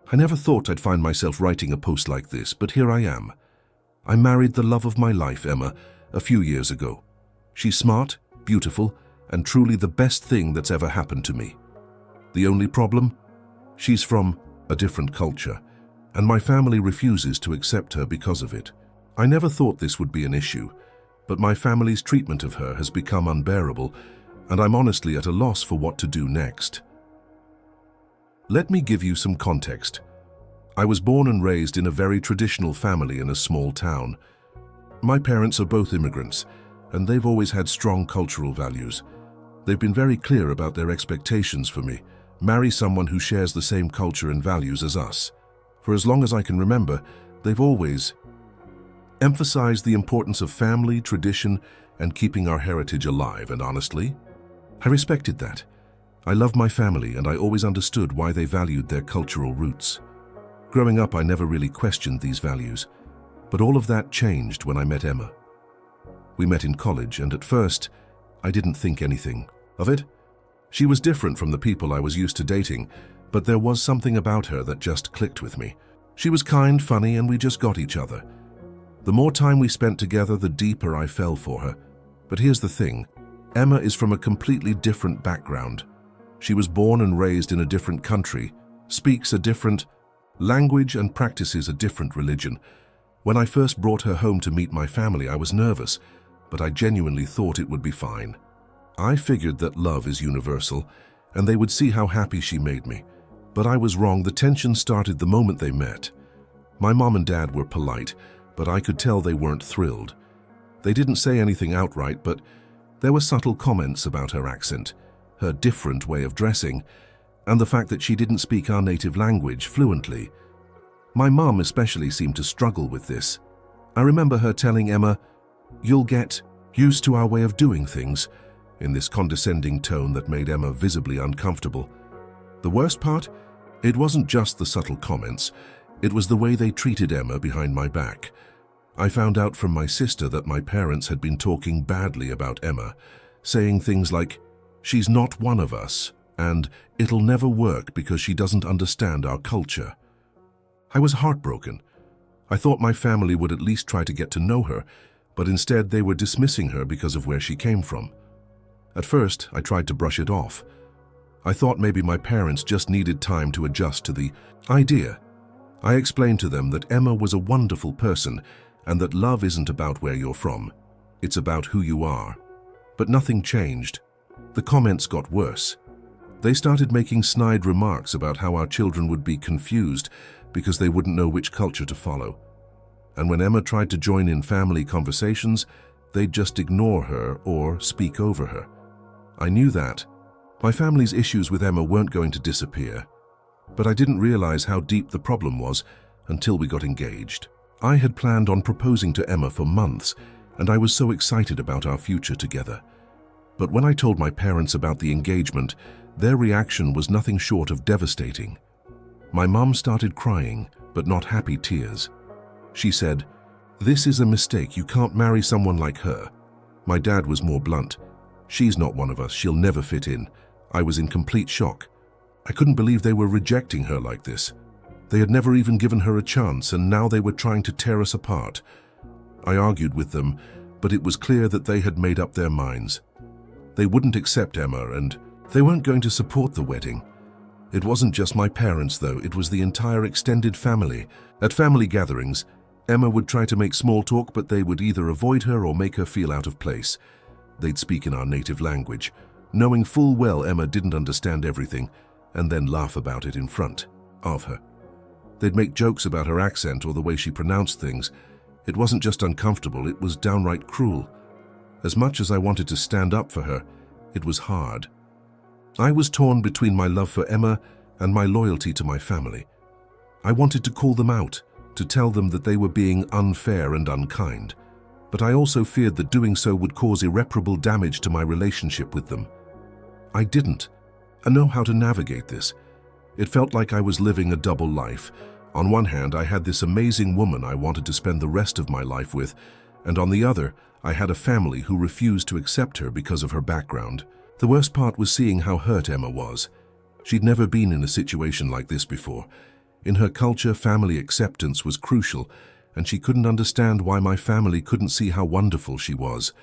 I never thought I'd find myself writing a post like this, but here I am. I married the love of my life, Emma, a few years ago. She's smart, beautiful, and truly the best thing that's ever happened to me. The only problem? She's from a different culture, and my family refuses to accept her because of it. I never thought this would be an issue, but my family's treatment of her has become unbearable, and I'm honestly at a loss for what to do next. Let me give you some context. I was born and raised in a very traditional family in a small town. My parents are both immigrants, and they've always had strong cultural values. They've been very clear about their expectations for me. Marry someone who shares the same culture and values as us. For as long as I can remember, they've always emphasized the importance of family, tradition, and keeping our heritage alive, and honestly, I respected that. I loved my family, and I always understood why they valued their cultural roots. Growing up, I never really questioned these values, but all of that changed when I met Emma. We met in college, and at first, I didn't think anything of it. She was different from the people I was used to dating, but there was something about her that just clicked with me. She was kind, funny, and we just got each other. The more time we spent together, the deeper I fell for her. But here's the thing, Emma is from a completely different background. She was born and raised in a different country, speaks a different language, and practices a different religion. When I first brought her home to meet my family, I was nervous, but I genuinely thought it would be fine. I figured that love is universal, and they would see how happy she made me. But I was wrong. The tension started the moment they met. My mom and dad were polite, but I could tell they weren't thrilled. They didn't say anything outright, but there were subtle comments about her accent, her different way of dressing, and the fact that she didn't speak our native language fluently. My mom especially seemed to struggle with this. I remember her telling Emma, "You'll get used to our way of doing things," in this condescending tone that made Emma visibly uncomfortable. The worst part? It wasn't just the subtle comments, it was the way they treated Emma behind my back. I found out from my sister that my parents had been talking badly about Emma, saying things like, "She's not one of us," and "It'll never work because she doesn't understand our culture." I was heartbroken. I thought my family would at least try to get to know her, but instead they were dismissing her because of where she came from. At first, I tried to brush it off. I thought maybe my parents just needed time to adjust to the idea. I explained to them that Emma was a wonderful person and that love isn't about where you're from. It's about who you are. But nothing changed. The comments got worse. They started making snide remarks about how our children would be confused because they wouldn't know which culture to follow. And when Emma tried to join in family conversations, they'd just ignore her or speak over her. I knew that. My family's issues with Emma weren't going to disappear. But I didn't realize how deep the problem was until we got engaged. I had planned on proposing to Emma for months, and I was so excited about our future together. But when I told my parents about the engagement, their reaction was nothing short of devastating. My mom started crying, but not happy tears. She said, "This is a mistake. You can't marry someone like her." My dad was more blunt. "She's not one of us. She'll never fit in." I was in complete shock. I couldn't believe they were rejecting her like this. They had never even given her a chance, and now they were trying to tear us apart. I argued with them, but it was clear that they had made up their minds. They wouldn't accept Emma, and they weren't going to support the wedding. It wasn't just my parents, though. It was the entire extended family. At family gatherings, Emma would try to make small talk, but they would either avoid her or make her feel out of place. They'd speak in our native language, knowing full well Emma didn't understand everything, and then laugh about it in front of her. They'd make jokes about her accent or the way she pronounced things. It wasn't just uncomfortable, it was downright cruel. As much as I wanted to stand up for her, it was hard. I was torn between my love for Emma and my loyalty to my family. I wanted to call them out, to tell them that they were being unfair and unkind. But I also feared that doing so would cause irreparable damage to my relationship with them. I didn't know how to navigate this. It felt like I was living a double life. On one hand, I had this amazing woman I wanted to spend the rest of my life with, and on the other, I had a family who refused to accept her because of her background. The worst part was seeing how hurt Emma was. She'd never been in a situation like this before. In her culture, family acceptance was crucial, and she couldn't understand why my family couldn't see how wonderful she was.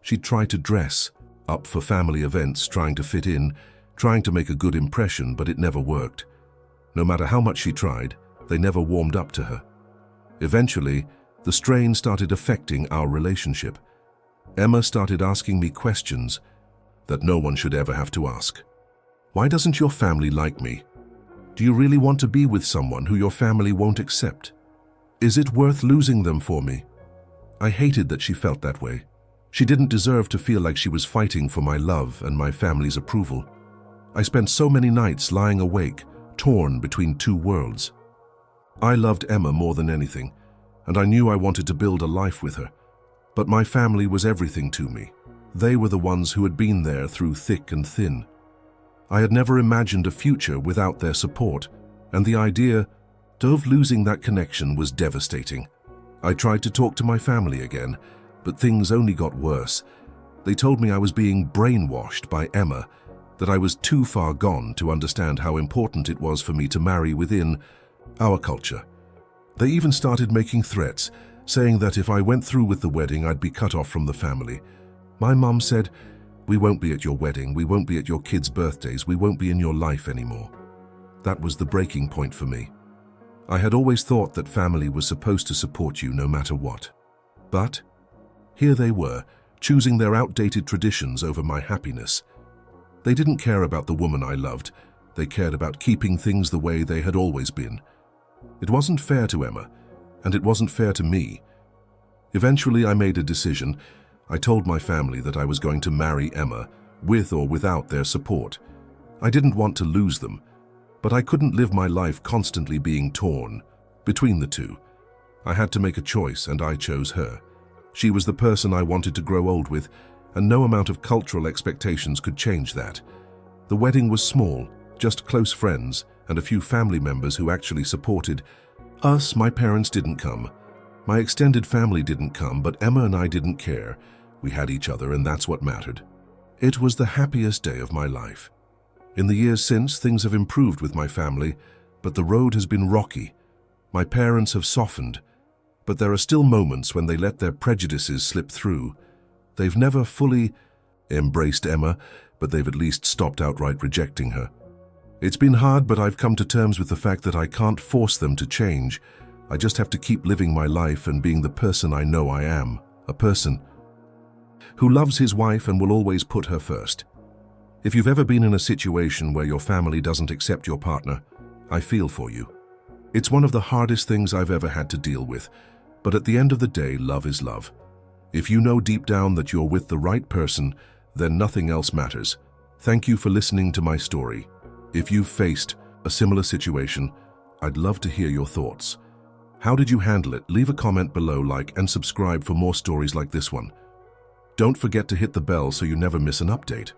She'd try to dress up for family events, trying to fit in, trying to make a good impression, but it never worked. No matter how much she tried, they never warmed up to her. Eventually, the strain started affecting our relationship. Emma started asking me questions that no one should ever have to ask. Why doesn't your family like me? Do you really want to be with someone who your family won't accept? Is it worth losing them for me? I hated that she felt that way. She didn't deserve to feel like she was fighting for my love and my family's approval. I spent so many nights lying awake, torn between two worlds. I loved Emma more than anything, and I knew I wanted to build a life with her. But my family was everything to me. They were the ones who had been there through thick and thin. I had never imagined a future without their support, and the idea of losing that connection was devastating. I tried to talk to my family again, but things only got worse. They told me I was being brainwashed by Emma, that I was too far gone to understand how important it was for me to marry within our culture. They even started making threats, saying that if I went through with the wedding, I'd be cut off from the family. My mum said, "We won't be at your wedding, we won't be at your kids' birthdays, we won't be in your life anymore." That was the breaking point for me. I had always thought that family was supposed to support you no matter what. But here they were, choosing their outdated traditions over my happiness. They didn't care about the woman I loved. They cared about keeping things the way they had always been. It wasn't fair to Emma, and it wasn't fair to me. Eventually, I made a decision. I told my family that I was going to marry Emma, with or without their support. I didn't want to lose them, but I couldn't live my life constantly being torn between the two. I had to make a choice, and I chose her. She was the person I wanted to grow old with, and no amount of cultural expectations could change that. The wedding was small, just close friends and a few family members who actually supported us. My parents didn't come. My extended family didn't come, but Emma and I didn't care. We had each other, and that's what mattered. It was the happiest day of my life. In the years since, things have improved with my family, but the road has been rocky. My parents have softened, but there are still moments when they let their prejudices slip through. They've never fully embraced Emma, but they've at least stopped outright rejecting her. It's been hard, but I've come to terms with the fact that I can't force them to change. I just have to keep living my life and being the person I know I am, a person who loves his wife and will always put her first. If you've ever been in a situation where your family doesn't accept your partner, I feel for you. It's one of the hardest things I've ever had to deal with, but at the end of the day, love is love. If you know deep down that you're with the right person, then nothing else matters. Thank you for listening to my story. If you've faced a similar situation, I'd love to hear your thoughts. How did you handle it? Leave a comment below, like and subscribe for more stories like this one. Don't forget to hit the bell so you never miss an update.